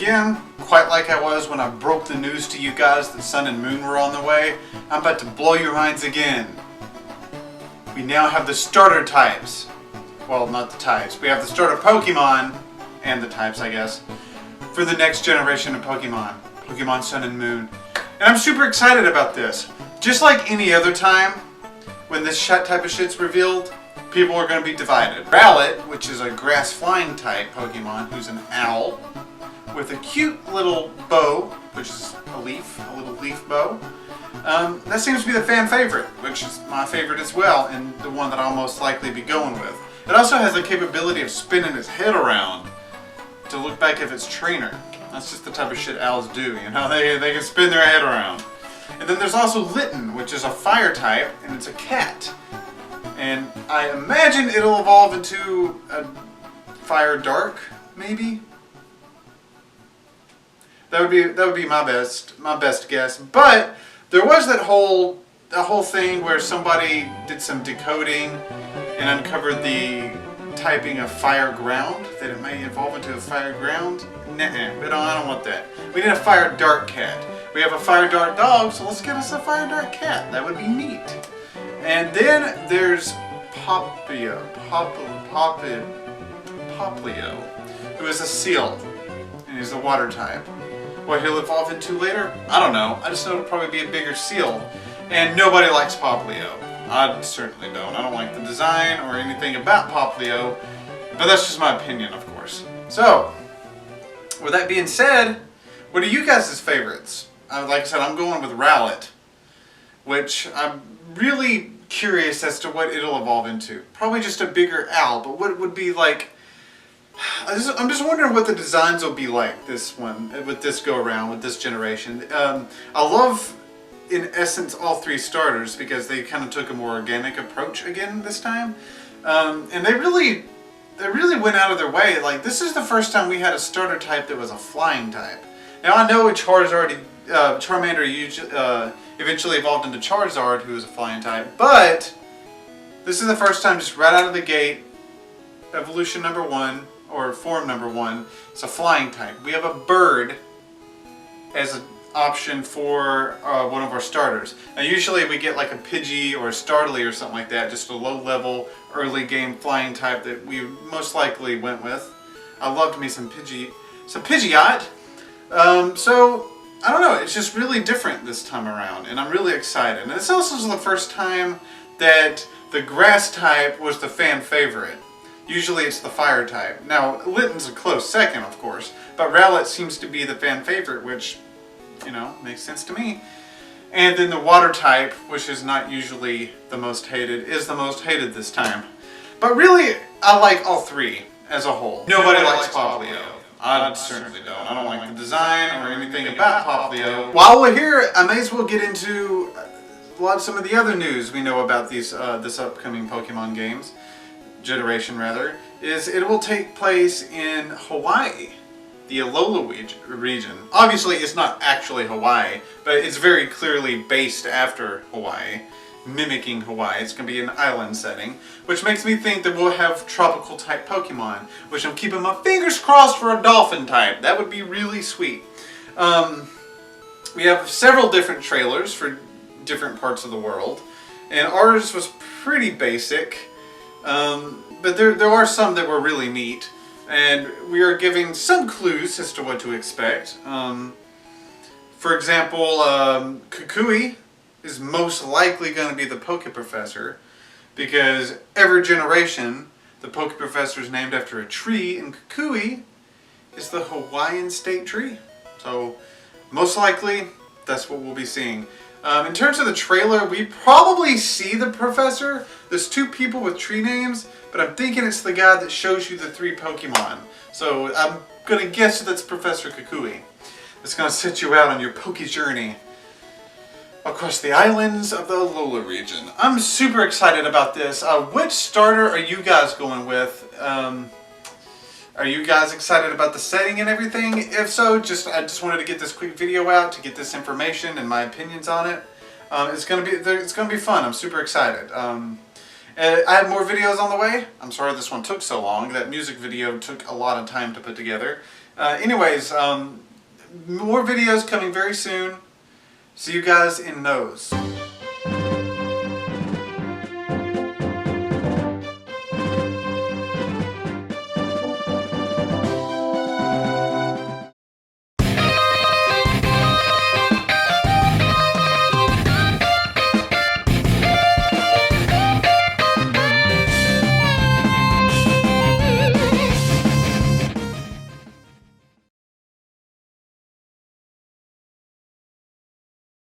again, quite like I was when I broke the news to you guys that Sun and Moon were on the way. I'm about to blow your minds again. We now have the starter types. Well, not the types. We have the starter Pokemon, and the types, I guess, for the next generation of Pokemon. Pokemon Sun and Moon. And I'm super excited about this. Just like any other time, when this type of shit's revealed, people are going to be divided. Rowlett, which is a grass flying type Pokemon, who's an owl, with a cute little bow, which is a little leaf bow. That seems to be the fan favorite, which is my favorite as well, and the one that I'll most likely be going with. It also has the capability of spinning its head around to look back at its trainer. That's just the type of shit owls do, you know? They can spin their head around. And then there's also Litten, which is a fire type, and it's a cat. And I imagine it'll evolve into a fire dark, maybe? That would be my best guess. But there was that whole thing where somebody did some decoding and uncovered the typing of fire ground, that it may evolve into a fire ground. Nah, I don't want that. We need a fire dark cat. We have a fire dark dog, so let's get us a fire dark cat. That would be neat. And then there's Poplio, who is a seal, and he's a water type. What he'll evolve into later, I don't know. I just know it'll probably be a bigger seal. And nobody likes Poplio. I certainly don't. I don't like the design or anything about Poplio, but that's just my opinion, of course. So, with that being said, what are you guys' favorites? Like I said, I'm going with Rowlett, which I'm really curious as to what it'll evolve into. Probably just a bigger owl, but what it would be like... I'm just wondering what the designs will be like this one, with this go around, with this generation. I love, in essence, all three starters because they kind of took a more organic approach again this time. And they really went out of their way. Like, this is the first time we had a starter type that was a flying type. Now I know Charmander eventually evolved into Charizard, who is a flying type, but this is the first time just right out of the gate, evolution number 1, or form number 1, it's a flying type. We have a bird as an option for one of our starters. Now usually we get like a Pidgey or a Starly or something like that, just a low level early game flying type that we most likely went with. I loved me some Pidgeot. So I don't know, it's just really different this time around, and I'm really excited. And this also is the first time that the grass type was the fan favorite. Usually it's the fire type. Now, Litten's a close second, of course, but Rowlett seems to be the fan favorite, which, you know, makes sense to me. And then the water type, which is not usually the most hated, is the most hated this time. But really, I like all three as a whole. Nobody likes Poplio. I certainly don't. I don't like the design or anything about Poplio. While we're here, I may as well get into some of the other news we know about this upcoming Pokemon games. Generation rather, is it will take place in Hawaii, the Alola region. Obviously it's not actually Hawaii, but it's very clearly based after Hawaii, mimicking Hawaii. It's going to be an island setting, which makes me think that we'll have tropical type Pokemon, which I'm keeping my fingers crossed for a dolphin type. That would be really sweet. We have several different trailers for different parts of the world, and ours was pretty basic. But there are some that were really neat, and we are giving some clues as to what to expect. For example, Kukui is most likely going to be the Poke Professor, because every generation the Poke Professor is named after a tree, and Kukui is the Hawaiian state tree. So most likely that's what we'll be seeing. In terms of the trailer, we probably see the professor. There's two people with tree names, but I'm thinking it's the guy that shows you the 3 Pokemon. So I'm going to guess that's Professor Kukui. It's going to set you out on your Poke journey across the islands of the Alola region. I'm super excited about this. Which starter are you guys going with? Are you guys excited about the setting and everything? If so, I just wanted to get this quick video out to get this information and my opinions on it. It's gonna be fun. I'm super excited. I have more videos on the way. I'm sorry this one took so long. That music video took a lot of time to put together, Anyways, more videos coming very soon. See you guys in those.